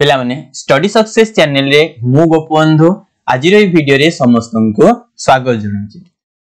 पिला माने study success channel रे मु गोपबंधु आज वीडियो रे समस्त को स्वागत जनाउछि।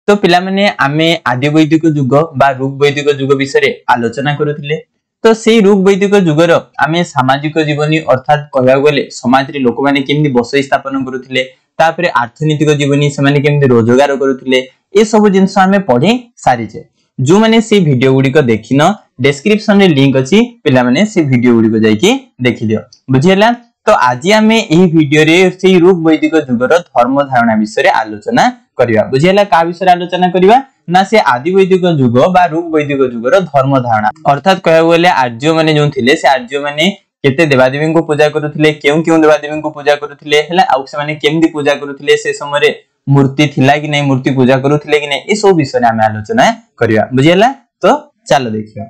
तो पिला माने आमे आदि वैदिक युग बा ऋग वैदिक युग विषय आलोचना करूथिले। तो सेही ऋग वैदिक युगर आमे सामाजिक जीवनी अर्थात कहया गले समाज रे लोक माने केमि बसई स्थापन करूथिले, तापरे अर्थनीतिक जीवनी से माने केमि रोजगार करूथिले, ए सब जिंस आमे पढी सारिछे। जो माने से वीडियो गुडी को देखिन डिस्क्रिप्शन रे लिंक अछि, पिला माने से वीडियो गुडी को जाई कि देखि दियो। बुझियला। तो आज आमे एही वीडियो रे से ऋग वैदिक युगर धर्म धारणा विषय आलोचना करिवा। बुझियला का विषय आलोचना करिवा ना से आदि वैदिक युग बा ऋग वैदिक युगर धर्म धारणा अर्थात कहया गले आर्य माने जो थिले से आर्य माने केते देवादेवी को पूजा करूथिले, केउ केउ देवादेवी को पूजा करूथिले हला, आउ से माने केमदी पूजा करूथिले, से समय रे मूर्ति थिला कि नै, मूर्ति पूजा करूथिले कि नै, ए सब विषय आमे आलोचना करिवा। बुझियला। तो चलो देखियो।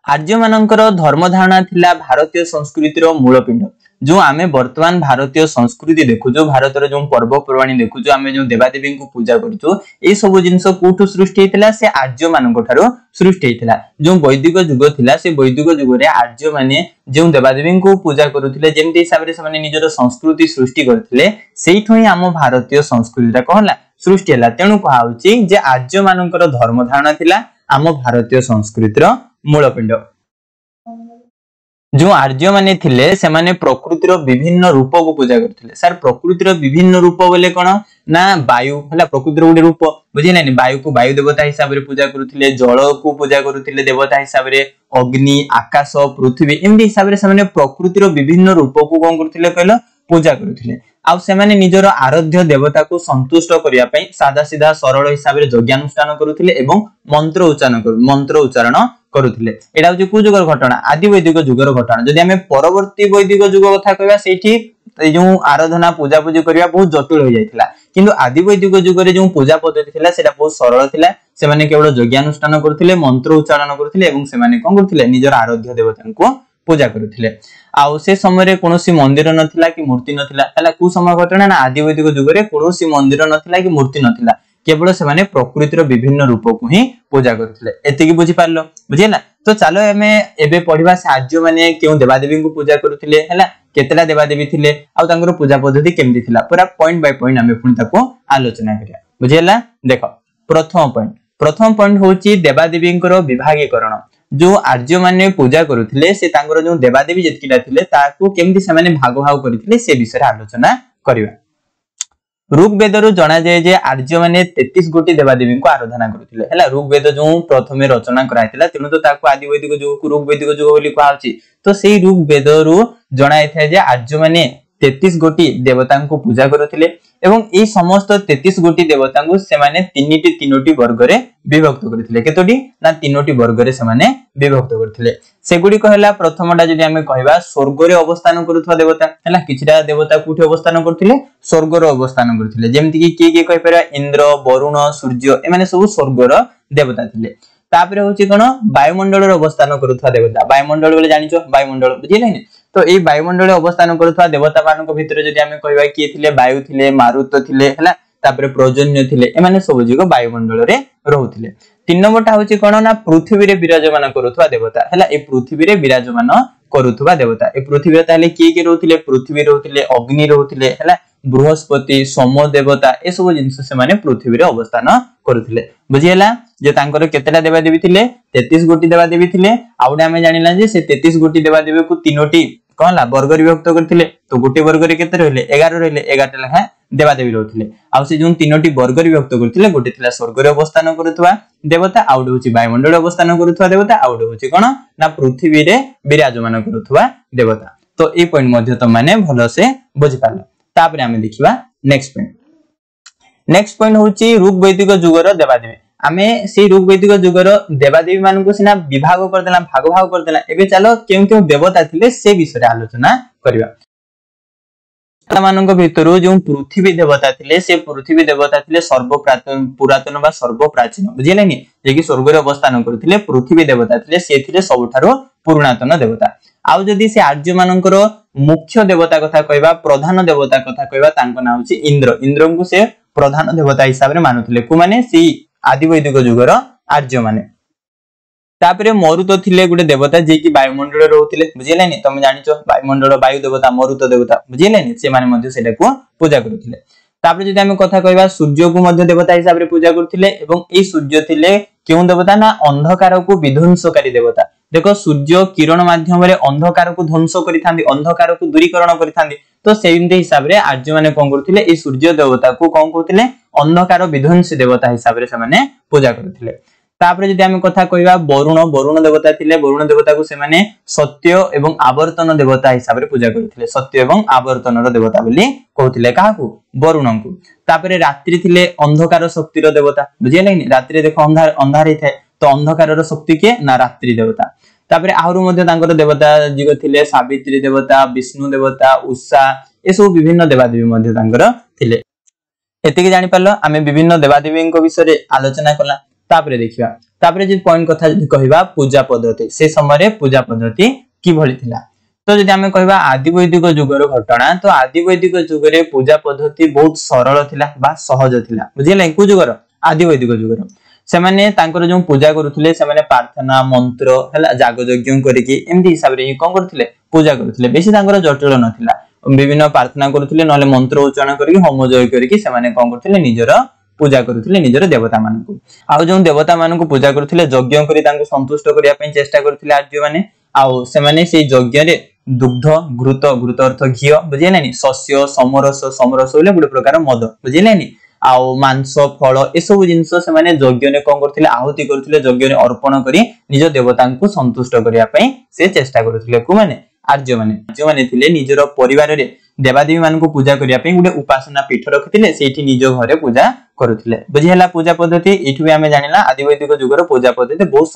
आर्य मानकर धर्म धारणा थिला भारतीय संस्कृतिर मूलपिंड। जो आमे वर्तमान भारतीय संस्कृति देखु, जो भारतर जो पर्व पर्वाणी देखु, जो आमे जो देवादेवी को पूजा करछु, ए सब जिंस कोठु सृष्टि हेतिला, से आर्य मानक ठारो सृष्टि हेतिला। जो वैदिक युग थिला से वैदिक युग रे आर्य माने जो देवादेवी को पूजा करूथिले, जेमति हिसाब रे से माने निजर संस्कृति सृष्टि करथिले, सेइठो ही हम भारतीय संस्कृतिटा कहला सृष्टि हला। तेनु कहा होची जे आर्य मानकर धर्म धारणा थिला हम भारतीय संस्कृतिर मूलपिंड। जो आर्य माने थिले से माने प्रकृतिर विभिन्न रूप को पूजा करथिले। सर प्रकृतिर विभिन्न रूप बोले कोन ना वायु हला, प्रकृतिर गोटे रूप बुझी नै, वायु को वायु देवता हिसाब रे पूजा करथिले, जल को पूजा करथिले देवता हिसाब रे, अग्नि, आकाश, पृथ्वी एमदी हिसाब रे से माने प्रकृतिर विभिन्न रूप को कोन करथिले कहलो पूजा करथिले। आ से माने निजर आराध्य देवता को संतुष्ट करिया पई सादा सीधा सरल हिसाब रे यज्ञानुष्ठान करूथिले एवं मंत्र उच्चारण करूथिले। एडा होची को जुगर घटना आदि वैदिक जुगर घटना। जदि हमें परवर्ती वैदिक जुग कथा कहबा सेठी जो आराधना पूजा पूजी करिया बहुत जटिल हो जायतिला, किंतु आदि वैदिक जुग रे जो पूजा पद्धति थिला सेटा बहुत सरल थिला। से माने केवल यज्ञानुष्ठान करूथिले, मंत्र उच्चारण करूथिले एवं से माने कोन करूथिले निजर आराध्य देवता को पूजा करूथिले। आ से समय रे कोनोसी मंदिर नथिला कि मूर्ति नथिला हला। कु समय घटना ना आदि वैदिक जुग रे कोनोसी मंदिर नथिला कि मूर्ति नथिला, केवल से माने प्रकृतिर विभिन्न रूप को ही पूजा करथिले। एति की बुझी पारलो। बुझिला। तो चलो हमें एबे पढिबा से आर्य माने केउ देवादेवी को पूजा करूथिले हला, केतेला देवादेवी थिले, आ तांकर पूजा पद्धति केमदी थिला, पूरा पॉइंट बाय पॉइंट हमें पुनी ताको आलोचना करिया। बुझिला। देखो प्रथम पॉइंट होची देवादेवींकर विभागीकरण। जो आर्य माने पूजा करूथिले से तांकर जो देवादेवी जेतकिला थिले ताको केमदी से माने भाग भाग करिथिले से विषय आलोचना करिवा। ऋग वेद रु जना जाय जे आर्य माने 33 गोटी देवादेवी को आराधना करथिले हला। ऋग वेद जो प्रथमे रचना कराइतिला तेनु तो ताको आदि वैदिक जुग को ऋग वैदिक जुग बोली कहै अछि। तो सेही ऋग वेद रु जणाय थाय जे आर्य माने 33 गोटी देवता को पूजा करथिले एवं ए समस्त 33 गोटी देवता को से माने तीनोटी वर्ग रे विभक्त करथिले। केतोटी ना तीनोटी वर्ग रे से माने विभक्त करथिले। सेगुडी कहला प्रथमटा जदि हमें कहबा स्वर्ग रे अवस्थान करूथवा देवता हला। किछटा देवता कुठी अवस्थान करथिले स्वर्ग रे अवस्थान करथिले, जेमति कि के कहि परबा इंद्र, वरुण, सूर्य ए माने सब स्वर्ग रे देवता थिले। तापरे होची कोन वायुमंडल रे अवस्थान करूथवा देवता। वायुमंडल बोले जानिचो वायुमंडल बुझिले नै। तो ए वायुमंडल रे अवस्थान करूथवा देवता मानक भितर जदि हमें कहबा कि थिले वायु थिले, मारुत थिले हला, तापरे प्रजन्य थिले, ए माने सब जीव वायुमंडल रे रहुथिले। 3 नंबरटा होची कोन ना पृथ्वी रे विराजमान करूथवा देवता हला। ए पृथ्वी रे विराजमान करूथवा देवता, ए पृथ्वी रे ताले के रहुथिले, पृथ्वी रहुथिले, अग्नि रहुथिले हला, बृहस्पति, सोम देवता ए सब जिंस से माने पृथ्वी रे अवस्थान करूथिले। बुझियला जे तांकर केतेटा देवादेवी थिले 33 गोटी देवादेवी थिले। आउडे हमें जानिला जे से 33 गोटी देवादेवी को तीनोटी कहला वर्ग रे विभक्त करथिले। तो गोटे वर्ग रे केते रहले 11 रहले, 11 लेखा देवादेवी रहथिले। आ से जों तीनोटी वर्ग रे विभक्त करथिले गोटे थिला स्वर्ग रे अवस्थान करूथवा देवता, आउडे होची वायुमंडल अवस्थान करूथवा देवता, आउडे होची कोन ना पृथ्वी रे विराजमान करूथवा देवता। तो ए पॉइंट मध्ये त माने भलो से बुझि पालो। तापरे हमें देखिबा नेक्स्ट पॉइंट होची ऋग वैदिक जुगर देवादेवी। आमे से ऋग वैदिक जुगर देवादेवी मान को सिना विभाग कर देला, भाग भाग कर देला। एबे चलो केउ देवता थिले से विषय आलोचना करिवा। मानक भितरु जो पृथ्वी देवता थिले से पृथ्वी देवता थिले पुरातन बा सर्व प्राचीन। बुझिले नि जे कि स्वर्ग रे अवस्थान करथिले पृथ्वी देवता थिले, से थिले सबठारो पुरातन देवता। आउ जदि से आर्य मानकर मुख्य देवता कथा कहबा, प्रधान देवता कथा कहबा, तांको नाम होची इंद्र। इंद्र को से प्रधान देवता हिसाब रे मानुथिले। को माने सी आदि वैदिक जुगर आर्य माने। तापरे मरुत थिले गुटे देवता जे कि वायुमंडल रहउथिले बुझिलेनी तमे जानिचो वायुमंडल वायु देवता मरुत देवता बुझिलेनी से माने मध्ये सेटा को पूजा करूथिले तापरे जदि हम कथा कहबा सूर्य को मध्ये देवता हिसाब रे पूजा करथिले एवं ए सूर्य थिले केउ देवता ना अंधकार को विध्वंसकारी देवता देखो सूर्य किरण माध्यम रे अंधकार को ध्वंस करिथांदी अंधकार को दूरीकरण करिथांदी तो सेमते हिसाब रे आर्य माने कोन करथिले ए सूर्य देवता को कोन करथिले अंधकार विध्वंसी देवता हिसाब रे से माने पूजा करथिले तापरे जदि हम कथा कहबा वरुण देवता थिले वरुण देवता को से माने सत्य एवं आवर्तन देवता हिसाब रे पूजा करथिले सत्य एवं आवर्तन रो देवता बोली कहथिले काहाकू वरुण को तापरे रात्रि थिले अंधकार शक्ति रो देवता बुझिले नि रात्रि देखो अंधार ही थाए तो अंधकार रो शक्ति के ना रात्रि देवता तापरे आहुरु मध्ये तांकर देवता जिगो थिले सावित्री देवता विष्णु देवता उषा ए सब विभिन्न देवादेवी मध्ये तांकर थिले एतिके जानि पालो आमे विभिन्न देवादेवी को विषय रे आलोचना कला तापरे देखिबा तापरे जे पॉइंट कथा जदि कहिबा पूजा पद्धति से समय रे पूजा पद्धति कि भली थिला तो जदि हमें कहबा आदि वैदिक युगर घटना तो आदि वैदिक युग रे पूजा पद्धति बहुत सरल थिला बा सहज थिला बुझिले को युगर आदि वैदिक युगर से माने तांकर जो पूजा करूथिले से माने प्रार्थना मंत्र हला जाग यज्ञ करिकि एमदी हिसाब रे कोन करथिले पूजा करूथिले बेसी तांकर जटिल नथिला विभिन्न प्रार्थना करूथिले नले मंत्र उच्चारण करिकि होम जय करिकि से माने कोन करथिले निजर पूजा करूथिले निजर देवता मानकु आउ जो देवता मानकु पूजा करूथिले यज्ञ करि तांको संतुष्ट करिया पई चेष्टा करूथिले आर्य माने आउ से माने सेई यज्ञ रे दुग्ध घृत अर्थ घी बुझिलेनी शस्य समरस होले गुड प्रकार मद बुझिलेनी आउ मांस फल ए सब जिंस से माने यज्ञ ने कोन करथिले आहुति करथिले यज्ञ ने अर्पण करी निज देवतांकु संतुष्ट करिया पई से चेष्टा करथिले को माने आर्य माने थिले निजर परिवार रे देवादेवी मानकु पूजा करिया पई गुडे उपासना पीठ रखिथिले सेठी निज घरे पूजा करूथिले बुझिहला पूजा पद्धति एठु भी हमें जानिला आदि वैदिक युगर पूजा पद्धति बहुत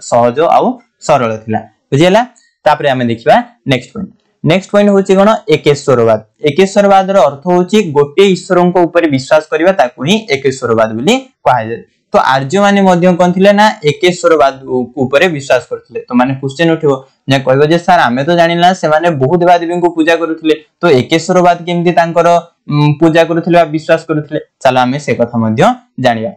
सहज आउ सरल थिला बुझिहला तापरे हमें देखिबा नेक्स्ट पॉइंट होची कोन एकेश्वरवाद रो अर्थ होची गोटे ईश्वरन को ऊपर विश्वास करिबा ताकू ही एकेश्वरवाद बोली कहा जाय तो आर्य माने मध्य कोन थिले ना एकेश्वरवाद ऊपर विश्वास करथिले तो माने क्वेश्चन उठिबो जे कहबो जे सर हमें तो जानिला से माने बहु देवादेवी को पूजा करूथिले तो एकेश्वरवाद केमती तांकर पूजा करूथिले बा विश्वास करूथिले चलो हमें से कथा मध्य जानिबा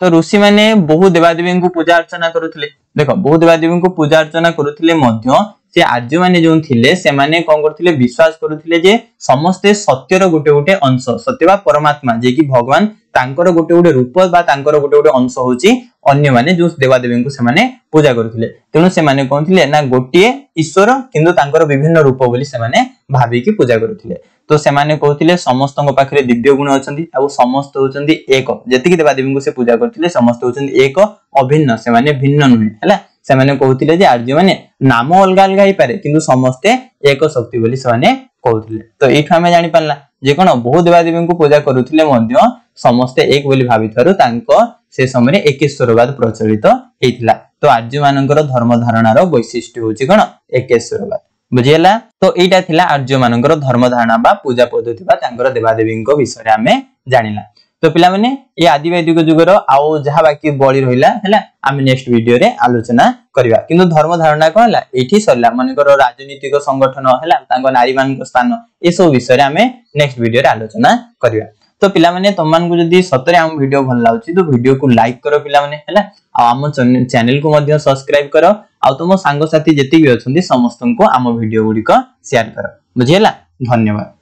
तो ऋषि माने बहु देवादेवी को पूजा अर्चना करूथिले देखो बहु देवादेवी को पूजा अर्चना करूथिले मध्य से आर्य माने जो थिले से माने कोन करथिले विश्वास करूथिले जे समस्त सत्यर गोटे अंश सत्य बा परमात्मा जे कि भगवान तांकर गोटे रूप बा तांकर गोटे अंश होची अन्य माने जो देवादेवी को से माने पूजा करूथिले तेनु से माने कोन थिले ना गोटे ईश्वर किंतु तांकर विभिन्न रूप बोली से माने भाबी की पूजा करूथिले तो से माने कहथिले समस्तଙ୍କ पाखरे दिव्य गुण अछंती आ समस्त होचंती एक जति देवादेवी को से पूजा करथिले समस्त होचंती एक अभिन्न से माने भिन्न नुहे हला से माने कहथिले जे आर्य माने नाम अलग अलग ही पारे किंतु समस्त एक शक्ति बोली से माने कहथिले तो एठु हमें जानि पारला जे कोन बहु देवादेवी को पूजा करूथिले मध्य समस्त एक बोली भाबिथारु तांको से समय एकेश्वरवाद प्रचलित हेतिला तो आर्य मानकर धर्म धारणार वैशिष्ट्य होची कोन एकेश्वरवाद बुझियला तो एटा थिला आर्य मानकर धर्म धारणा बा पूजा पद्धति बा तांकर देवादेवी को विषय हमें जानिला तो पिला माने ये आदि वैदिक युगर आउ जहा बाकी बळी रहिला हैला हम नेक्स्ट वीडियो रे आलोचना करबा किंतु धर्म धारणा कोला एठी सरला मानकर राजनीतिक संगठन हैला तांको नारी मान को स्थान ए सब विषय हमें नेक्स्ट वीडियो रे आलोचना करबा तो पिला माने तमन को जदी सतरे हम वीडियो भल लाउची तो वीडियो को लाइक करो पिला माने हैला आ हम चैनल को मध्य सब्सक्राइब करो आ तुम सांग साथी जति भी अछंती समस्त को हम वीडियो गुडी को शेयर करो बुझियला धन्यवाद।